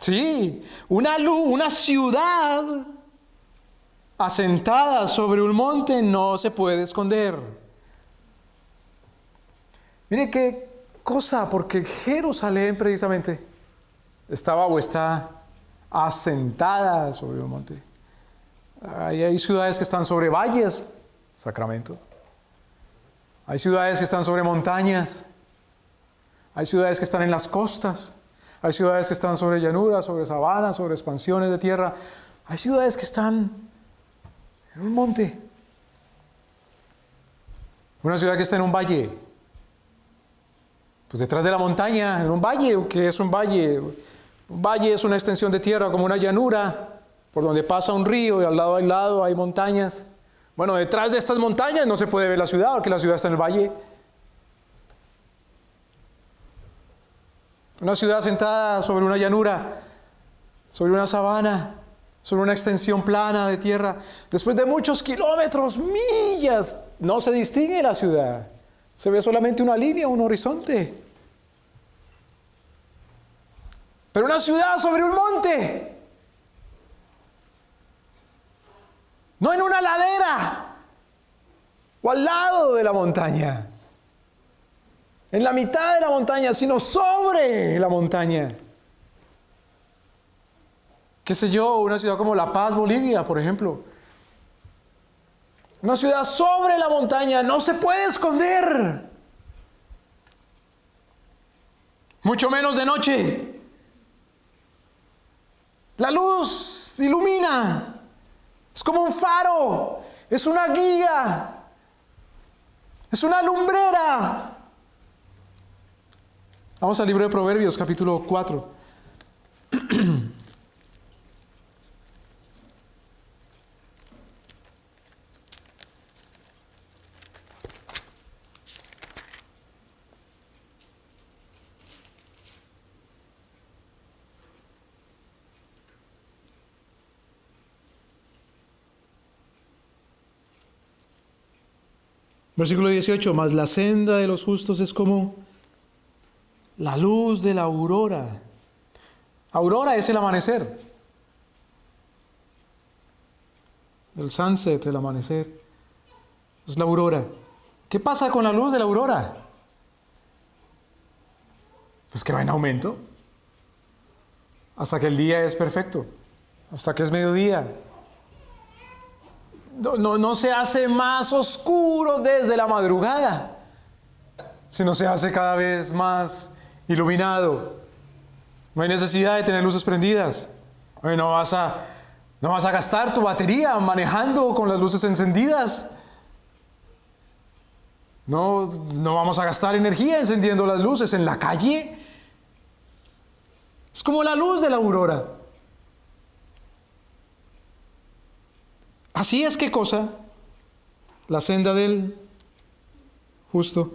Sí, una luz, una ciudad asentada sobre un monte no se puede esconder. Mire qué cosa, porque Jerusalén precisamente estaba o está asentada sobre un monte. Hay ciudades que están sobre valles, Sacramento. Hay ciudades que están sobre montañas. Hay ciudades que están en las costas. Hay ciudades que están sobre llanuras, sobre sabanas, sobre expansiones de tierra. Hay ciudades que están en un monte. Una ciudad que está en un valle. Pues detrás de la montaña, en un valle. ¿Qué es un valle? Un valle es una extensión de tierra como una llanura, por donde pasa un río y al lado hay montañas. Bueno, detrás de estas montañas no se puede ver la ciudad, porque la ciudad está en el valle. Una ciudad sentada sobre una llanura, sobre una sabana, sobre una extensión plana de tierra. Después de muchos kilómetros, millas, no se distingue la ciudad. Se ve solamente una línea, un horizonte. Pero una ciudad sobre un monte. No en una ladera o al lado de la montaña. En la mitad de la montaña, sino sobre la montaña. Qué sé yo, una ciudad como La Paz, Bolivia, por ejemplo. Una ciudad sobre la montaña, no se puede esconder. Mucho menos de noche. La luz ilumina. Es como un faro. Es una guía. Es una lumbrera. Vamos al libro de Proverbios, capítulo 4. Versículo 18, mas la senda de los justos es como la luz de la aurora. Aurora es el amanecer. El sunset, el amanecer. Es la aurora. ¿Qué pasa con la luz de la aurora? Pues que va en aumento. Hasta que el día es perfecto. Hasta que es mediodía. No se hace más oscuro desde la madrugada, sino se hace cada vez más iluminado. No hay necesidad de tener luces prendidas. Oye, no vas a gastar tu batería manejando con las luces encendidas. No vamos a gastar energía encendiendo las luces en la calle. Es como la luz de la aurora. Así es, ¿qué cosa? La senda del justo.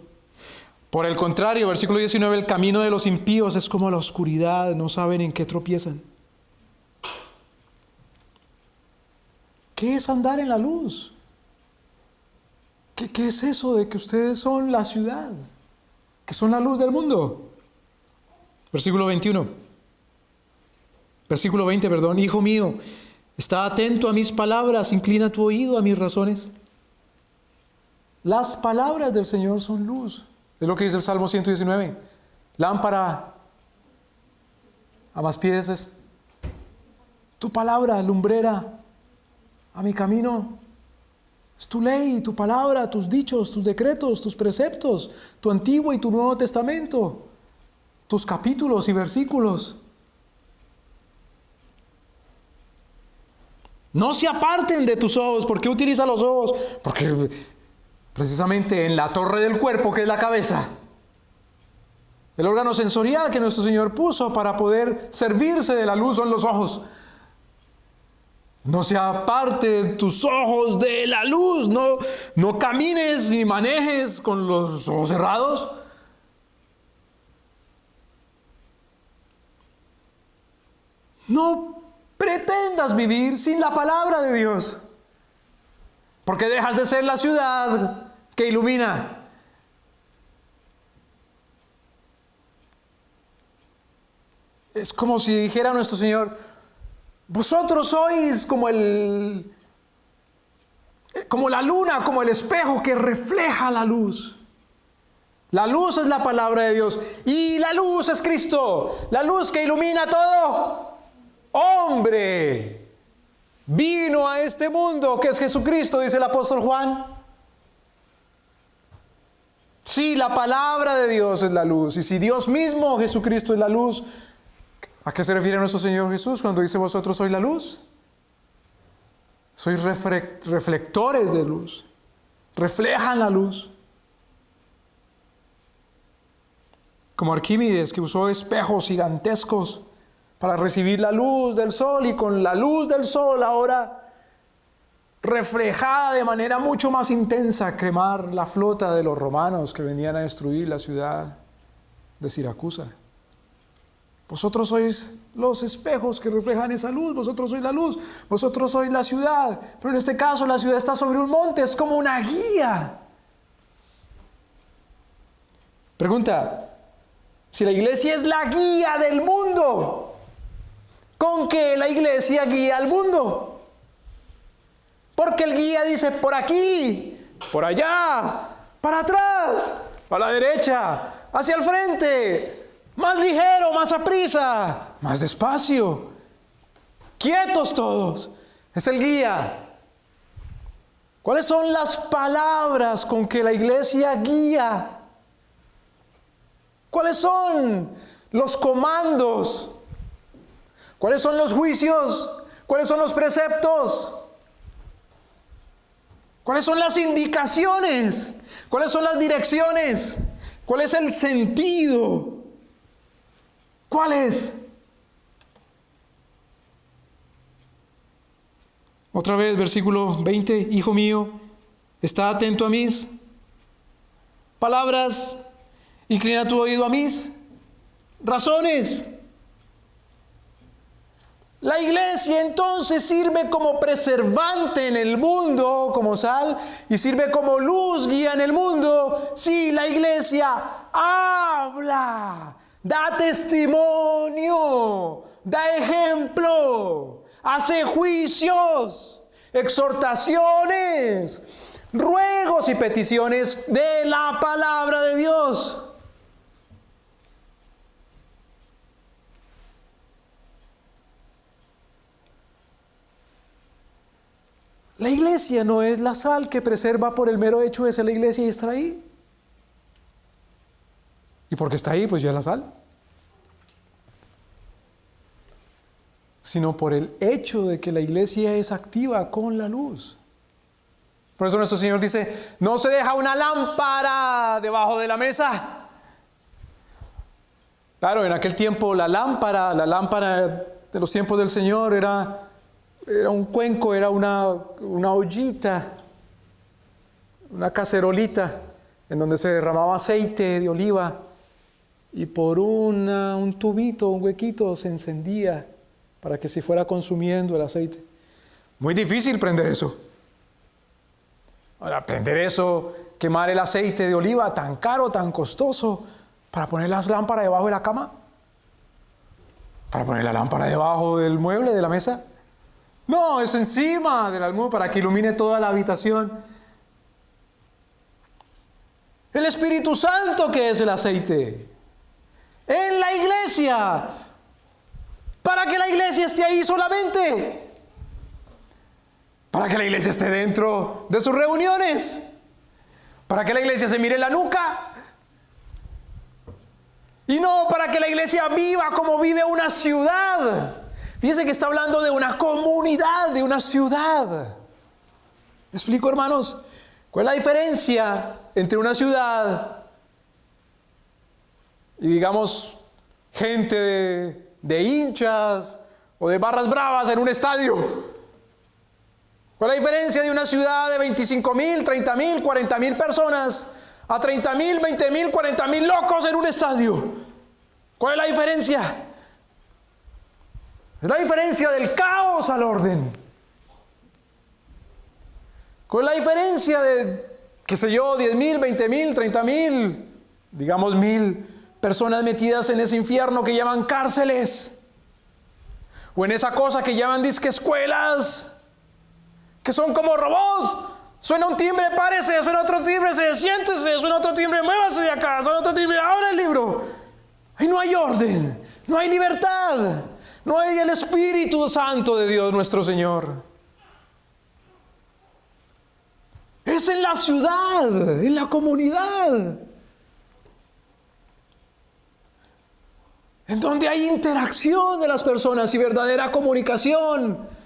Por el contrario, versículo 19, el camino de los impíos es como la oscuridad, no saben en qué tropiezan. ¿Qué es andar en la luz? ¿Qué es eso de que ustedes son la ciudad? Que son la luz del mundo. Versículo 21. Versículo 20, perdón. Hijo mío, está atento a mis palabras, inclina tu oído a mis razones. Las palabras del Señor son luz. Es lo que dice el Salmo 119. Lámpara a mis pies es tu palabra, lumbrera a mi camino. Es tu ley, tu palabra, tus dichos, tus decretos, tus preceptos, tu Antiguo y tu Nuevo Testamento, tus capítulos y versículos. No se aparten de tus ojos. ¿Por qué utiliza los ojos? Porque precisamente en la torre del cuerpo, que es la cabeza, el órgano sensorial que nuestro Señor puso para poder servirse de la luz son los ojos. No se aparten tus ojos de la luz. No camines ni manejes con los ojos cerrados. No pretendas vivir sin la palabra de Dios, porque dejas de ser la ciudad que ilumina. Es como si dijera nuestro Señor: vosotros sois como la luna, como el espejo que refleja la luz. La luz es la palabra de Dios y la luz es Cristo, la luz que ilumina todo. Hombre vino a este mundo, que es Jesucristo, dice el apóstol Juan. Sí, la palabra de Dios es la luz. Y si Dios mismo, Jesucristo, es la luz, ¿a qué se refiere nuestro Señor Jesús cuando dice vosotros sois la luz? Sois reflectores de luz. Reflejan la luz. Como Arquímedes, que usó espejos gigantescos para recibir la luz del sol, y con la luz del sol ahora reflejada de manera mucho más intensa, quemar la flota de los romanos que venían a destruir la ciudad de Siracusa. Vosotros sois los espejos que reflejan esa luz, vosotros sois la luz, vosotros sois la ciudad. Pero en este caso la ciudad está sobre un monte, es como una guía. Pregunta: si la iglesia es la guía del mundo, ¿con qué la iglesia guía al mundo? Porque el guía dice: por aquí, por allá, para atrás, para la derecha, hacia el frente, más ligero, más aprisa, más despacio, quietos todos. Es el guía. ¿Cuáles son las palabras con que la iglesia guía? ¿Cuáles son los comandos? ¿Cuáles son los juicios? ¿Cuáles son los preceptos? ¿Cuáles son las indicaciones? ¿Cuáles son las direcciones? ¿Cuál es el sentido? ¿Cuál es? Otra vez, versículo 20. Hijo mío, está atento a mis palabras, inclina tu oído a mis razones. La iglesia entonces sirve como preservante en el mundo, como sal, y sirve como luz guía en el mundo. Sí, la iglesia habla, da testimonio, da ejemplo, hace juicios, exhortaciones, ruegos y peticiones de la palabra de Dios. La iglesia no es la sal que preserva por el mero hecho de ser la iglesia y estar ahí. Y porque está ahí, pues ya es la sal. sino por el hecho de que la iglesia es activa con la luz. Por eso nuestro Señor dice, no se deja una lámpara debajo de la mesa. Claro, en aquel tiempo la lámpara de los tiempos del Señor era un cuenco, era una ollita, una cacerolita en donde se derramaba aceite de oliva y por un tubito, un huequito se encendía para que se fuera consumiendo el aceite. Muy difícil prender eso. Ahora, prender eso, quemar el aceite de oliva tan caro, tan costoso, para poner las lámparas debajo de la cama, para poner la lámpara debajo del mueble de la mesa. No, es encima del almudo para que ilumine toda la habitación. El Espíritu Santo, que es el aceite, en la iglesia, para que la iglesia esté ahí solamente, para que la iglesia esté dentro de sus reuniones, para que la iglesia se mire la nuca, y no para que la iglesia viva como vive una ciudad. Fíjense que está hablando de una comunidad, de una ciudad. ¿Me explico, hermanos? ¿Cuál es la diferencia entre una ciudad y, digamos, gente de hinchas o de barras bravas en un estadio? ¿Cuál es la diferencia de una ciudad de 25,000, 30,000, 40,000 personas a 30,000, 20,000, 40,000 locos en un estadio? ¿Cuál es la diferencia? Es la diferencia del caos al orden. ¿Cuál es la diferencia de, qué sé yo, 10,000, 20,000, 30,000, digamos 1,000 personas metidas en ese infierno que llaman cárceles? O en esa cosa que llaman disque escuelas, que son como robots. Suena un timbre, párese, suena otro timbre, siéntese, suena otro timbre, muévase de acá, suena otro timbre, abra el libro. Ahí no hay orden, no hay libertad, no hay el Espíritu Santo de Dios nuestro Señor. Es en la ciudad, en la comunidad, en donde hay interacción de las personas y verdadera comunicación,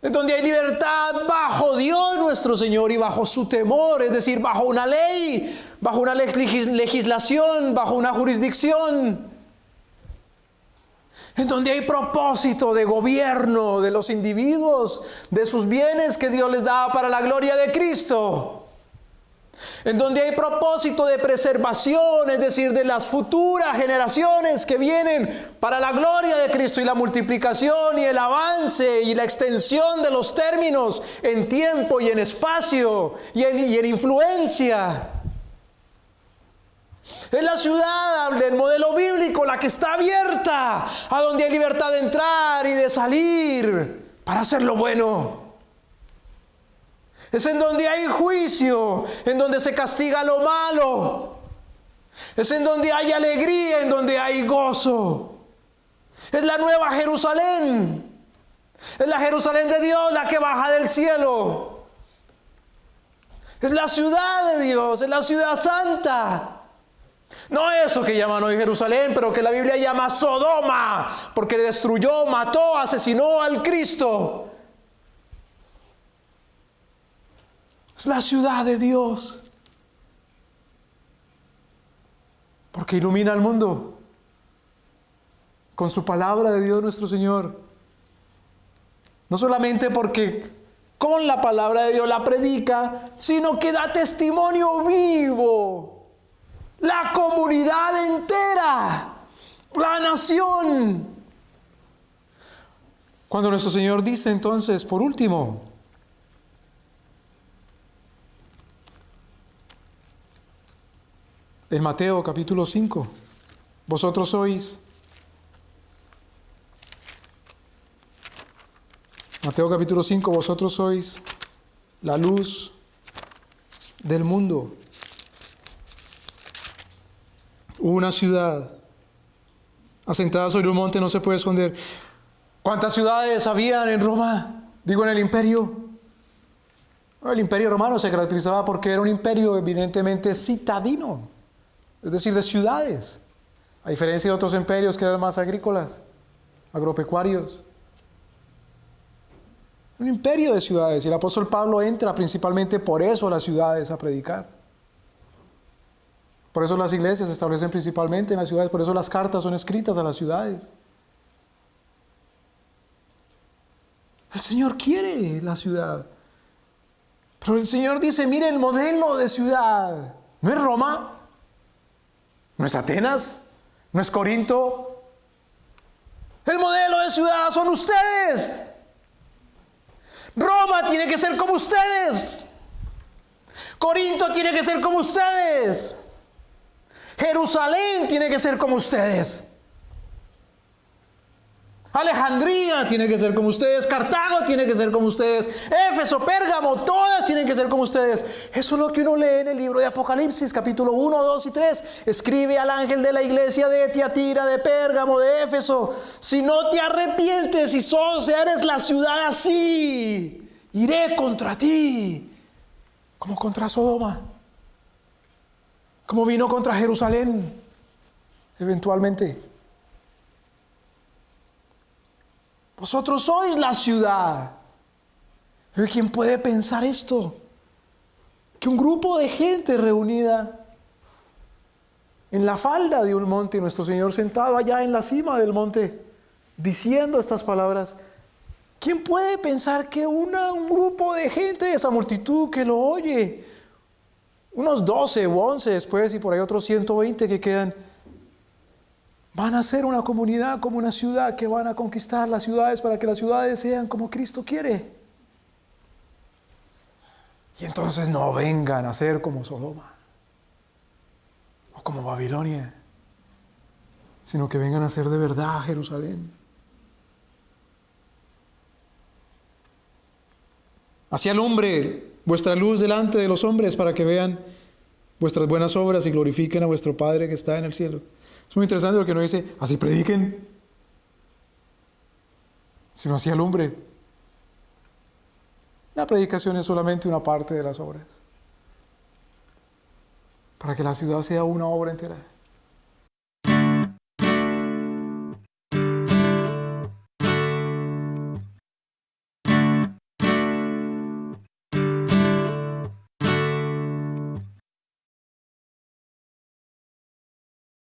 en donde hay libertad bajo Dios nuestro Señor y bajo su temor, es decir, bajo una ley, bajo una legislación, bajo una jurisdicción, en donde hay propósito de gobierno de los individuos, de sus bienes que Dios les da para la gloria de Cristo, en donde hay propósito de preservación, es decir, de las futuras generaciones que vienen para la gloria de Cristo y la multiplicación y el avance y la extensión de los términos en tiempo y en espacio y en influencia. Es la ciudad del modelo bíblico la que está abierta, a donde hay libertad de entrar y de salir para hacer lo bueno. Es en donde hay juicio, en donde se castiga lo malo. Es en donde hay alegría, en donde hay gozo. Es la nueva Jerusalén. Es la Jerusalén de Dios, la que baja del cielo. Es la ciudad de Dios, es la ciudad santa. No eso que llaman hoy Jerusalén, pero que la Biblia llama Sodoma, porque destruyó, mató, asesinó al Cristo. Es la ciudad de Dios, porque ilumina al mundo con su palabra de Dios nuestro Señor. No solamente porque con la palabra de Dios la predica, sino que da testimonio vivo. La comunidad entera, la nación. Cuando nuestro Señor dice entonces, por último, en Mateo capítulo 5, vosotros sois, Mateo capítulo 5, vosotros sois la luz del mundo. Una ciudad asentada sobre un monte no se puede esconder. ¿Cuántas ciudades habían en Roma? Digo, en el imperio. El imperio romano se caracterizaba porque era un imperio evidentemente citadino, es decir, de ciudades, a diferencia de otros imperios que eran más agrícolas, agropecuarios. Un imperio de ciudades. Y el apóstol Pablo entra principalmente por eso a las ciudades a predicar. Por eso las iglesias se establecen principalmente en las ciudades. Por eso las cartas son escritas a las ciudades. El Señor quiere la ciudad. Pero el Señor dice, mire el modelo de ciudad. No es Roma, no es Atenas, no es Corinto. El modelo de ciudad son ustedes. Roma tiene que ser como ustedes. Corinto tiene que ser como ustedes. Jerusalén tiene que ser como ustedes. Alejandría tiene que ser como ustedes, Cartago tiene que ser como ustedes, Éfeso, Pérgamo, todas tienen que ser como ustedes. Eso es lo que uno lee en el libro de Apocalipsis, capítulo 1, 2 y 3. Escribe al ángel de la iglesia de Tiatira, de Pérgamo, de Éfeso: si no te arrepientes y eres la ciudad así, iré contra ti, como contra Sodoma, como vino contra Jerusalén, eventualmente. Vosotros sois la ciudad. Pero ¿quién puede pensar esto? Que un grupo de gente reunida en la falda de un monte, nuestro Señor sentado allá en la cima del monte, diciendo estas palabras. ¿Quién puede pensar que un grupo de gente de esa multitud que lo oye, unos 12 o 11 después y por ahí otros 120 que quedan, van a ser una comunidad como una ciudad, que van a conquistar las ciudades para que las ciudades sean como Cristo quiere? Y entonces no vengan a ser como Sodoma o como Babilonia, sino que vengan a ser de verdad Jerusalén. Así alumbre vuestra luz delante de los hombres, para que vean vuestras buenas obras y glorifiquen a vuestro Padre que está en el cielo. Es muy interesante lo que no dice, así prediquen, sino así alumbre. La predicación es solamente una parte de las obras, para que la ciudad sea una obra entera.